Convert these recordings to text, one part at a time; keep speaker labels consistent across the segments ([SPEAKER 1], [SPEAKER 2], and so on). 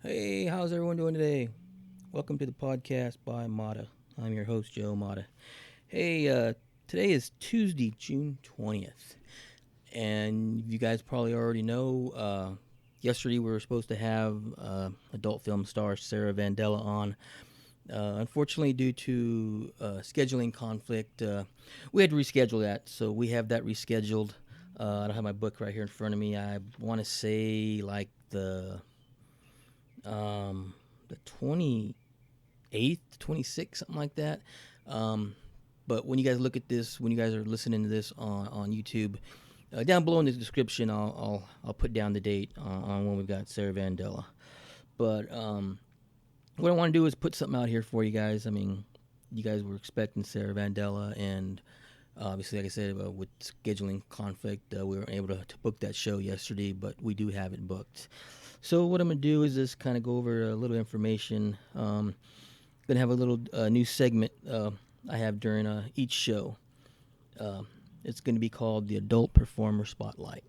[SPEAKER 1] Hey, how's everyone doing today? Welcome to the podcast by Mata. I'm your host, Joe Mata. Hey, today is Tuesday, June 20th. And you guys probably already know, yesterday we were supposed to have adult film star Sarah Vandella on. Unfortunately, due to scheduling conflict, we had to reschedule that. So we have that rescheduled. I don't have my book right here in front of me. I want to say like um, the 28th, 26th, something like that. Um, but when you guys look at this, when you guys are listening to this on YouTube, down below in the description, I'll put down the date on when we've got Sarah Vandella. But what I want to do is put something out here for you guys. I mean, you guys were expecting Sarah Vandella, and obviously, like I said, with scheduling conflict, we weren't able to book that show yesterday, but we do have it booked. So what I'm gonna do is just kind of go over a little information. Gonna have a little new segment I have during each show. Uh, it's gonna be called the Adult Performer Spotlight,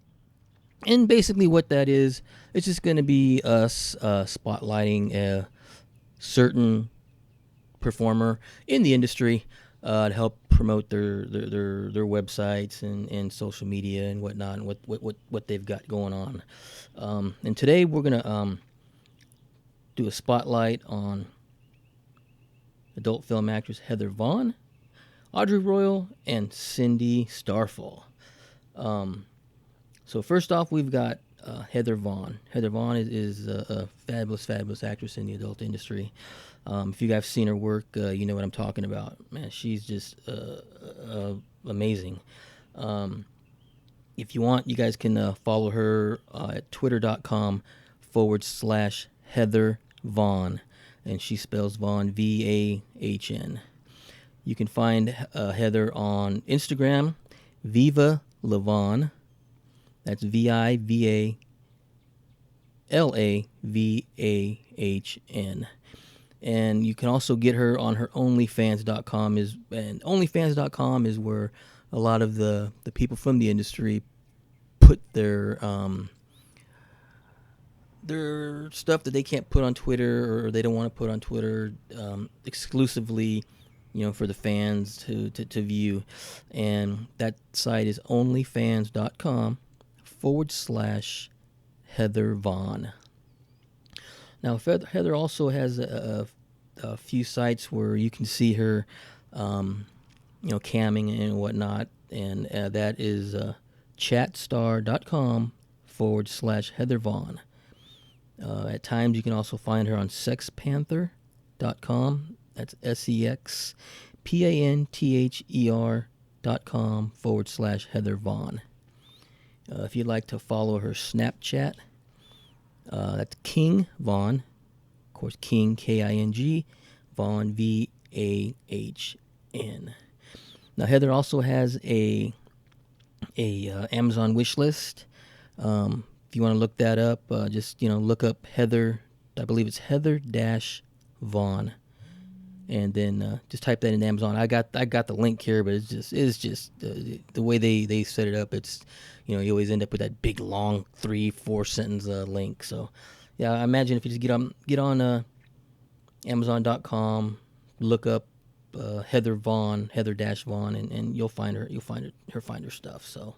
[SPEAKER 1] and basically what that is, it's just gonna be us spotlighting a certain performer in the industry to help promote their websites and social media and whatnot and what they've got going on. And today we're gonna do a spotlight on adult film actress Heather Vahn, Audrey Royal, and Cyndi Starfall. Um, so first off, we've got Heather Vahn. Heather Vahn is a fabulous actress in the adult industry. If you guys have seen her work, you know what I'm talking about. Man, she's just amazing. Um, if you want, you guys can follow her at twitter.com/Heather Vahn. And she spells Vaughn Vahn. You can find Heather on Instagram, Viva Lavon. That's VIVALAVAHN. And you can also get her on her OnlyFans.com. And OnlyFans.com is where a lot of the people from the industry put their stuff that they can't put on Twitter or they don't want to put on Twitter exclusively, for the fans to view. And that site is onlyfans.com/Heather Vahn. Now, Heather also has a few sites where you can see her, camming and whatnot. And that is chatstar.com/Heather Vahn. At times, you can also find her on sexpanther.com. That's SEXPANTHER.com/Heather Vahn. If you'd like to follow her Snapchat, that's King Vahn. Of course, King, King, Vahn, VAHN. Now, Heather also has a Amazon wish list. If you want to look that up, just look up Heather. I believe it's Heather-Vahn, and then just type that in Amazon. I got the link here, but it's just the way they set it up. It's you always end up with that big long 3-4 sentence link. So yeah, I imagine if you just get on Amazon.com, look up Heather Vahn, Heather-Vahn, and you'll find her stuff. So.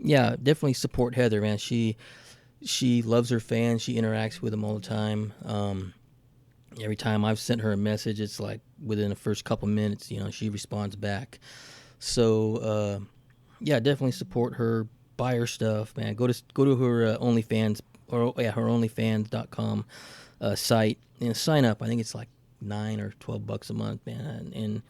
[SPEAKER 1] Yeah, definitely support Heather, man. She loves her fans. She interacts with them all the time. Every time I've sent her a message, it's like within the first couple minutes, she responds back. So, yeah, definitely support her. Buy her stuff, man. Go to her OnlyFans her OnlyFans.com site and sign up. I think it's like $9 or $12 a month, man, and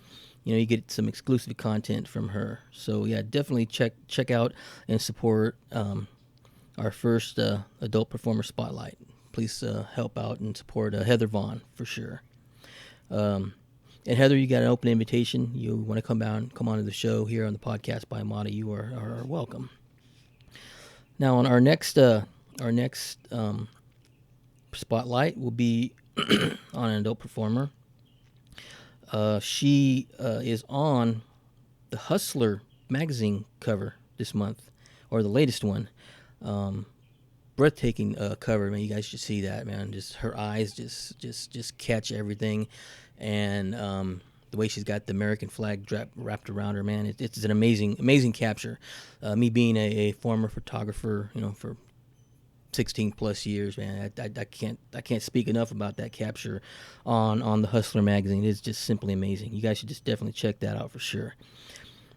[SPEAKER 1] you get some exclusive content from her. So yeah, definitely check out and support our first adult performer spotlight. Please help out and support Heather Vahn for sure. And Heather, you got an open invitation. You want to come onto the show here on the podcast by Mata, you are welcome. Now on our next spotlight will be on an adult performer. She is on the Hustler magazine cover this month, or the latest one. Brand breathtaking cover, man. You guys should see that, man. Just her eyes just catch everything, and the way she's got the American flag wrapped around her, man. It's an amazing capture. Me being a former photographer, for 16 plus years, man, I can't speak enough about that capture on the Hustler magazine. It's just simply amazing. You guys should just definitely check that out for sure.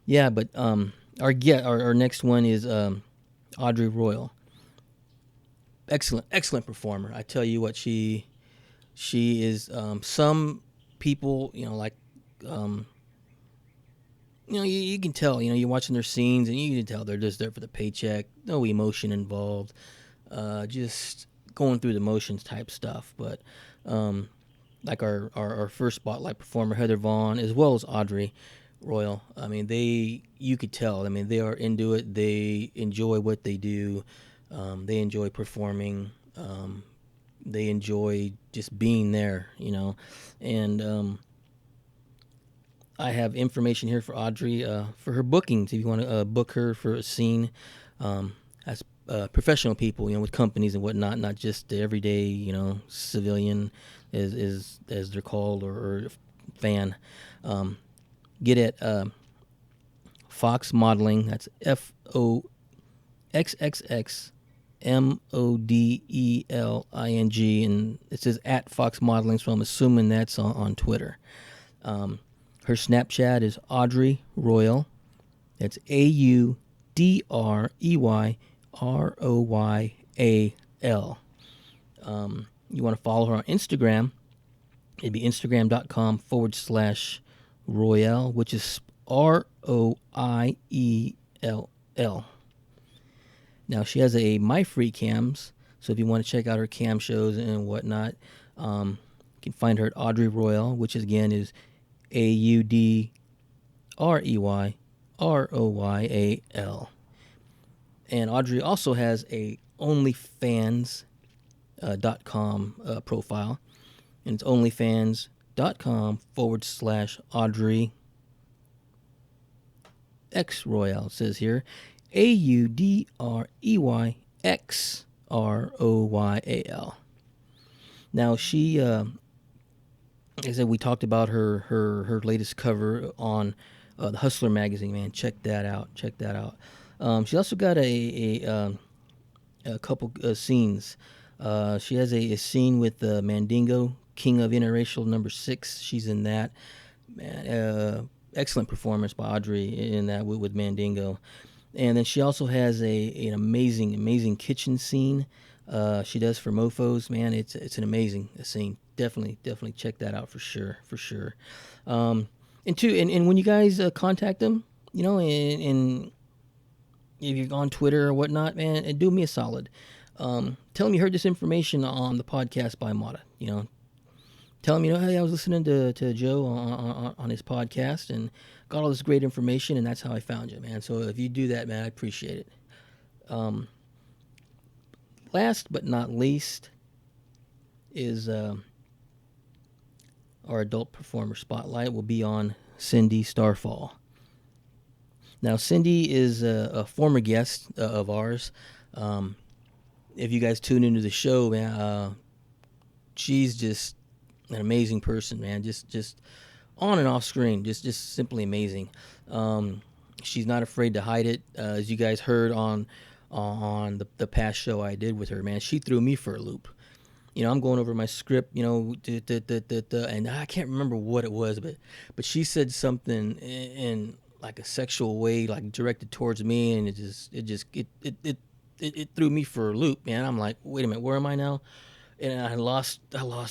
[SPEAKER 1] Yeah, but our next one is Audrey Royal. Excellent performer. I tell you what, she is. Some people, you can tell. You're watching their scenes and you can tell they're just there for the paycheck. No emotion involved. Just going through the motions type stuff. But like our first spotlight performer, Heather Vahn, as well as Audrey Royal. I mean, you could tell. I mean, they are into it. They enjoy what they do. They enjoy performing. They enjoy just being there, And I have information here for Audrey for her bookings. If you want to book her for a scene, as professional people, with companies and whatnot, not just the everyday, civilian, as they're called, or fan. Get at Fox Modeling. That's FOXXXMODELING, and it says at Fox Modeling, so I'm assuming that's on Twitter. Her Snapchat is Audrey Royal. That's AudreyRoyal. You want to follow her on Instagram? It'd be Instagram.com/Royale, which is ROIELL. Now, she has a My Free Cams, so if you want to check out her cam shows and whatnot, you can find her at Audrey Royal, which again is AudreyRoyal. And Audrey also has a OnlyFans.com profile, and it's OnlyFans.com/Audrey X Royal. It says here AudreyXRoyal. Now she, like I said, we talked about her latest cover on the Hustler magazine. Man, check that out. She also got a couple scenes. She has a scene with Mandingo, King of Interracial #6. She's in that. Man, excellent performance by Audrey in that with Mandingo. And then she also has an amazing kitchen scene. She does for Mofos. Man, it's an amazing scene. Definitely check that out for sure. And when you guys contact them, and if you're on Twitter or whatnot, man, do me a solid. Tell them you heard this information on the podcast by Mata. Tell them, hey, I was listening to Joe on his podcast and got all this great information, and that's how I found you, man. So if you do that, man, I appreciate it. Last but not least is our adult performer spotlight will be on Cyndi Starfall. Now, Cyndi is a former guest of ours. If you guys tune into the show, man, she's just an amazing person, man. Just on and off screen, just simply amazing. She's not afraid to hide it, as you guys heard on the past show I did with her, man. She threw me for a loop. I'm going over my script, and I can't remember what it was, but she said something in like a sexual way, like directed towards me, and it threw me for a loop, man. I'm like, wait a minute, where am I now? And I lost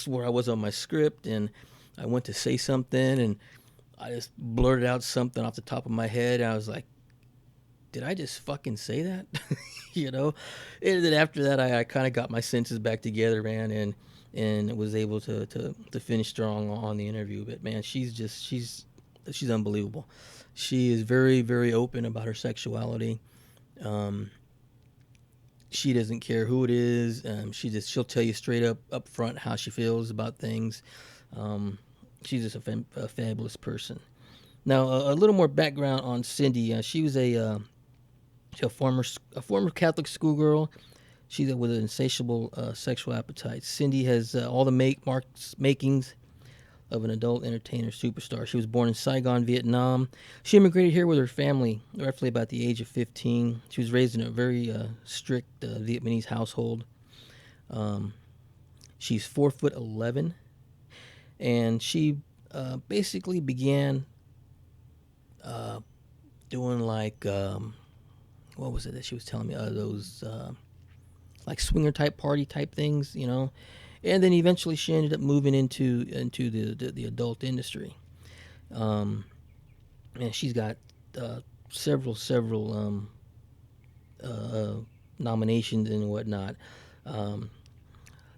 [SPEAKER 1] where I was on my script, and I went to say something, and I just blurted out something off the top of my head, and I was like, did I just fucking say that? And then after that, I kind of got my senses back together, man, and was able to finish strong on the interview. But man, she's unbelievable. She is very, very open about her sexuality. She doesn't care who it is. She'll tell you straight up front how she feels about things. She's just a fabulous person. Now, a little more background on Cyndi. She was a former Catholic schoolgirl. She's with an insatiable sexual appetite. Cyndi has all the makings of an adult entertainer superstar. She was born in Saigon, Vietnam. She immigrated here with her family, roughly about the age of 15. She was raised in a very strict Vietnamese household. She's 4'11", and she basically began doing like what was it that she was telling me? Those like swinger type party type things, and then eventually she ended up moving into the adult industry. And she's got several nominations and whatnot.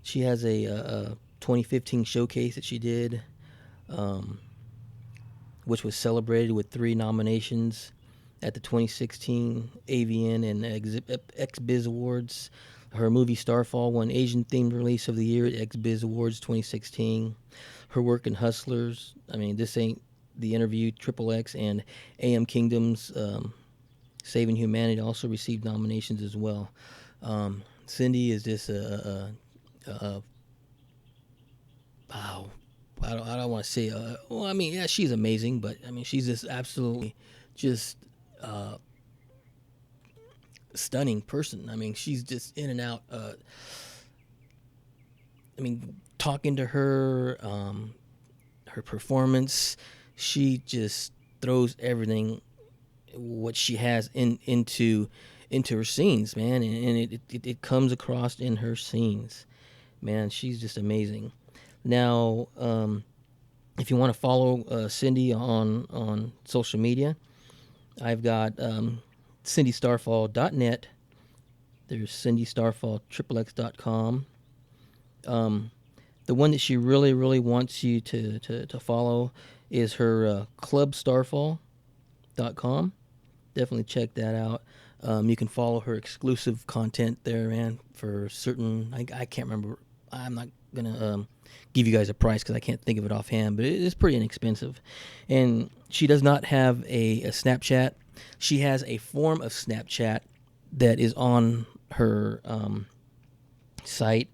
[SPEAKER 1] She has a 2015 showcase that she did, which was celebrated with 3 nominations at the 2016 AVN and XBiz Awards. Her movie Starfall won Asian Themed Release of the Year at XBiz Awards 2016. Her work in Hustlers, This Ain't the Interview, Triple X, and AM Kingdom's Saving Humanity also received nominations as well. Cyndi is just wow. I don't want to say. Yeah, she's amazing, but she's just absolutely just stunning person. She's just in and out. Talking to her, her performance, she just throws everything what she has into her scenes, man, and it comes across in her scenes. Man, she's just amazing. Now, if you want to follow Cyndi on social media, I've got CyndiStarfall.net. There's CyndiStarfall.xxx.com. The one that she really, really wants you to follow is her ClubStarfall.com. Definitely check that out. You can follow her exclusive content there, man, for certain... I can't remember. I'm not going to give you guys a price because I can't think of it offhand, but it is pretty inexpensive. And she does not have a Snapchat. She has a form of Snapchat that is on her site,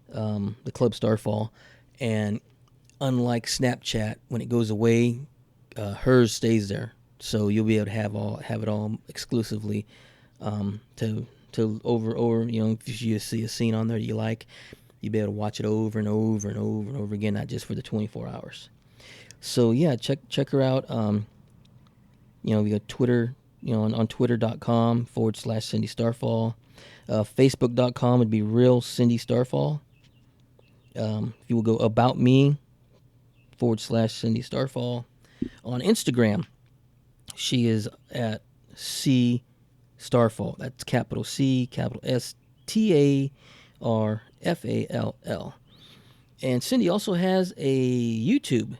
[SPEAKER 1] the Club Starfall, and unlike Snapchat, when it goes away, hers stays there. So you'll be able to have it all exclusively to over if you see a scene on there that you like, you'll be able to watch it over and over and over and over again, not just for the 24 hours. So yeah, check her out. We got Twitter, on twitter.com/Cyndi Starfall. Facebook.com would be real Cyndi Starfall. If you will go about me /Cyndi Starfall. On Instagram, she is at C Starfall. That's capital C, capital STARFALL. And Cyndi also has a YouTube,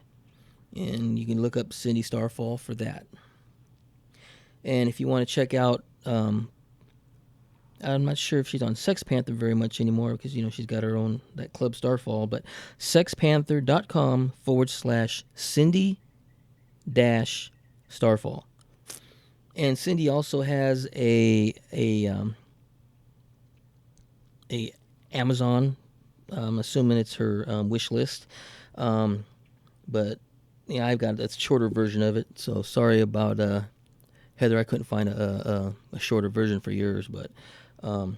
[SPEAKER 1] and you can look up Cyndi Starfall for that. And if you want to check out, I'm not sure if she's on Sex Panther very much anymore because, she's got her own, that Club Starfall, but sexpanther.com/Cyndi-Starfall. And Cyndi also has a Amazon. I'm assuming it's her wish list. But I've got a shorter version of it. So sorry about Heather. I couldn't find a shorter version for yours, but but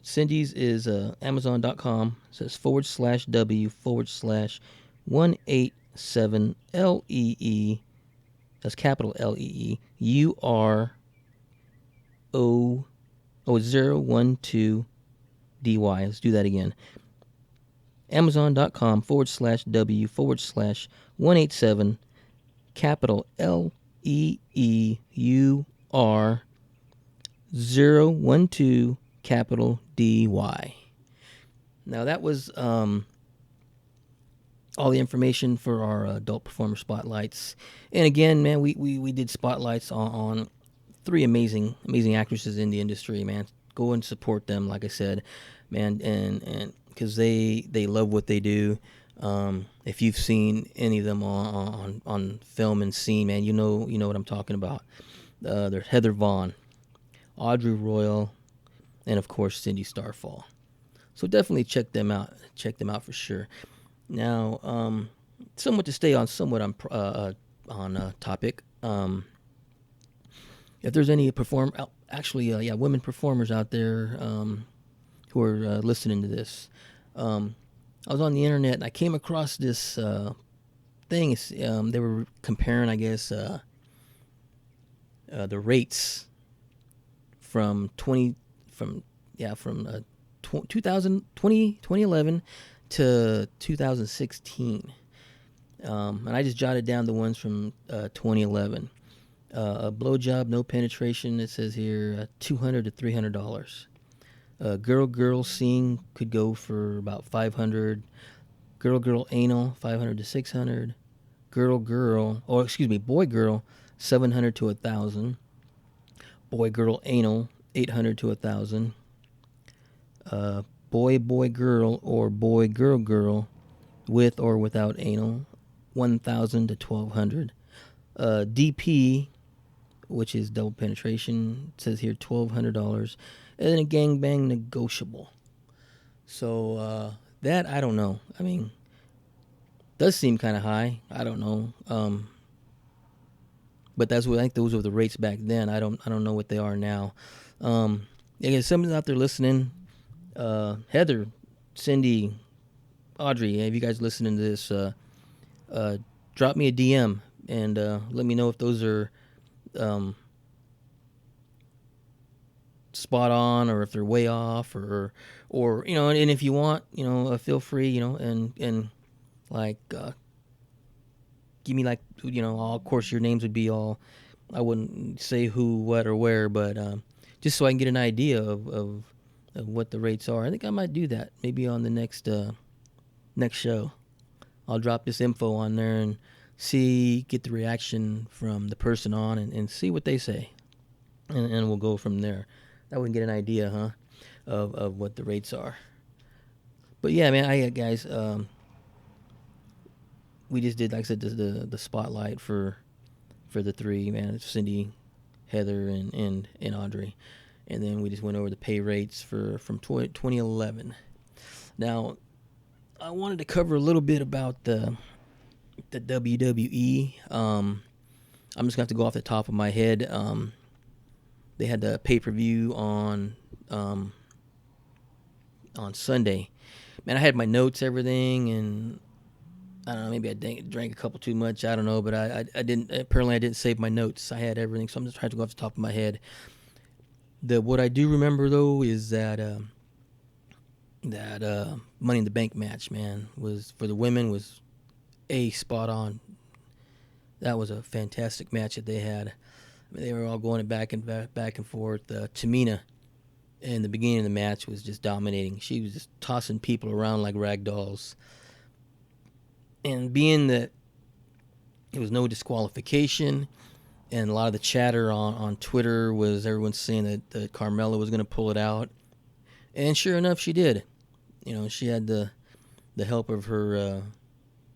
[SPEAKER 1] Cyndi's is Amazon.com. It says /W/187LEE. That's capital LEEURO 012 DY. Let's do that again. Amazon.com /W/187 capital LEEUR 012 capital DY. Now that was all the information for our adult performer spotlights. And again, man, we did spotlights on 3 amazing actresses in the industry, man. Go and support them, like I said, man, and because they love what they do. If you've seen any of them on film and scene, man, you know what I'm talking about. There's Heather Vahn, Audrey Royal, and of course Cyndi Starfall. So definitely check them out. Check them out for sure. Now, somewhat to stay on on topic. If there's any women performers out there who are listening to this, I was on the internet and I came across this thing. They were comparing, I guess, the rates from 2011 to 2016. And I just jotted down the ones from 2011. A blowjob, no penetration, it says here, $200 to $300. Girl scene could go for about $500. Girl anal, $500 to $600. Boy girl, $700 to $1,000. Boy girl anal, $800 to $1,000. Boy girl or boy girl with or without anal, $1,000 to $1,200. DP, which is double penetration, it says here $1,200, and then a gangbang negotiable. So that, I don't know. I mean, does seem kind of high. I don't know. But that's what I think. Those were the rates back then. I don't know what they are now. Again, somebody out there listening, Heather, Cyndi, Audrey, if you guys listening to this, drop me a DM and let me know if those are spot on or if they're way off or and if you want, feel free, and like give me, like, of course your names would be all, I wouldn't say who, what, or where, but just so I can get an idea of what the rates are. I think I might do that maybe on the next show. I'll drop this info on there and get the reaction from the person on and see what they say, and we'll go from there. That would get an idea, of what the rates are. But yeah, man, guys, we just did, like I said, the spotlight for the three, man. It's Cyndi, Heather, and Audrey, and then we just went over the pay rates from 2011. Now, I wanted to cover a little bit about the WWE. I'm just gonna have to go off the top of my head. They had the pay-per-view on Sunday. Man, I had my notes, everything, and I don't know, maybe I drank a couple too much. I don't know, but I didn't. Apparently, I didn't save my notes. I had everything, so I'm just trying to go off the top of my head. What I do remember though is that Money in the Bank match, man, was for the women was spot on. That was a fantastic match that they had. I mean, they were all going back and forth. Tamina, in the beginning of the match, was just dominating. She was just tossing people around like rag dolls. And being that it was no disqualification, and a lot of the chatter on Twitter was everyone saying that Carmella was going to pull it out. And sure enough, she did. She had the help of her,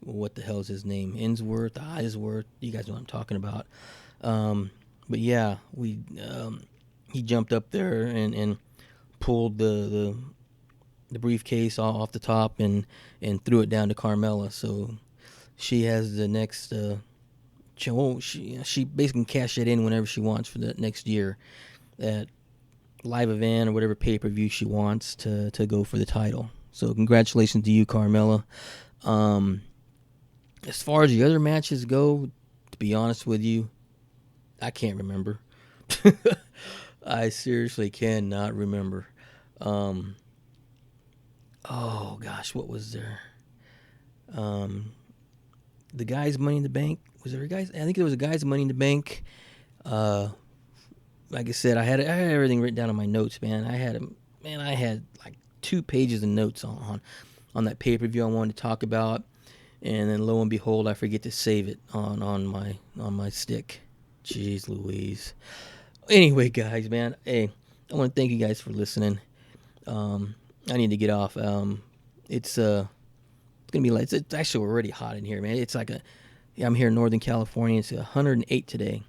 [SPEAKER 1] what the hell is his name? Eisworth. You guys know what I'm talking about. But yeah, he jumped up there and pulled the briefcase off the top and threw it down to Carmella. So she has the next. She basically can cash it in whenever she wants for the next year at live event or whatever pay-per-view she wants to go for the title. So congratulations to you, Carmella. As far as the other matches go, to be honest with you, I can't remember. I seriously cannot remember. Oh gosh, what was there? The guys' Money in the Bank. Was there a guys? I think there was a guys' Money in the Bank. Like I said, I had everything written down on my notes, man. I had like 2 pages of notes on that pay-per-view I wanted to talk about, and then lo and behold, I forget to save it on my stick. Jeez Louise. Anyway, guys, man, hey, I want to thank you guys for listening. I need to get off. It's gonna be like, it's actually already hot in here, man. It's like I'm here in Northern California. It's 108 today.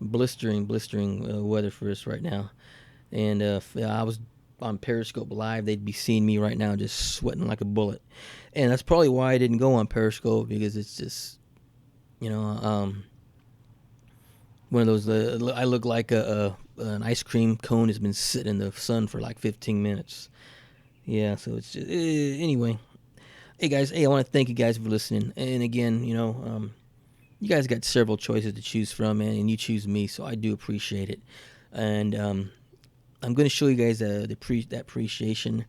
[SPEAKER 1] Blistering weather for us right now. And I was on Periscope Live, they'd be seeing me right now just sweating like a bullet. And that's probably why I didn't go on Periscope, because it's just, one of those, I look like an ice cream cone has been sitting in the sun for like 15 minutes. Yeah, so it's just, anyway. Hey guys, I want to thank you guys for listening. And again, you guys got several choices to choose from, and you choose me, so I do appreciate it. And I'm going to show you guys that appreciation.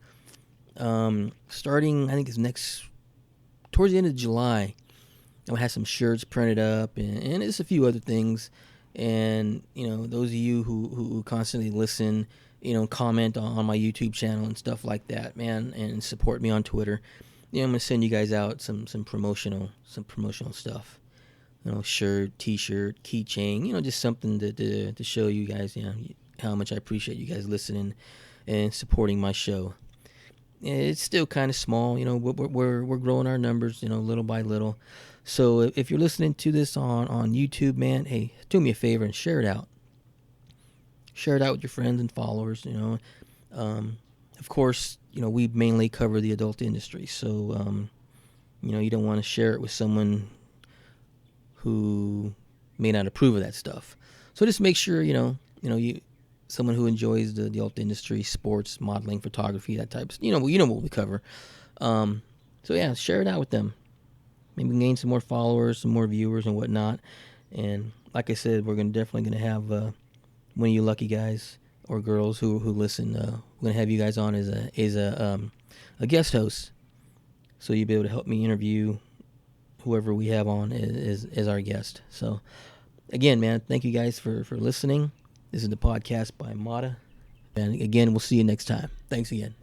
[SPEAKER 1] Starting, I think it's towards the end of July, I'm going to have some shirts printed up, and just a few other things. And, those of you who constantly listen, comment on my YouTube channel and stuff like that, man, and support me on Twitter. I'm going to send you guys out some promotional stuff. Shirt, T-shirt, keychain, just something to show you guys, how much I appreciate you guys listening and supporting my show. It's still kind of small, we're growing our numbers, little by little. So if you're listening to this on YouTube, man, hey, do me a favor and share it out. Share it out with your friends and followers, Of course, we mainly cover the adult industry, so, you don't want to share it with someone who may not approve of that stuff. So just make sure, someone who enjoys the adult industry, sports, modeling, photography, that type of, what we cover. So yeah, share it out with them. Maybe we can gain some more followers, some more viewers and whatnot. And like I said, we're definitely going to have one of you lucky guys or girls who listen. We're going to have you guys on as a guest host. So you'll be able to help me interview whoever we have on as our guest. So again, man, thank you guys for listening. This is the podcast by Mata. And again, we'll see you next time. Thanks again.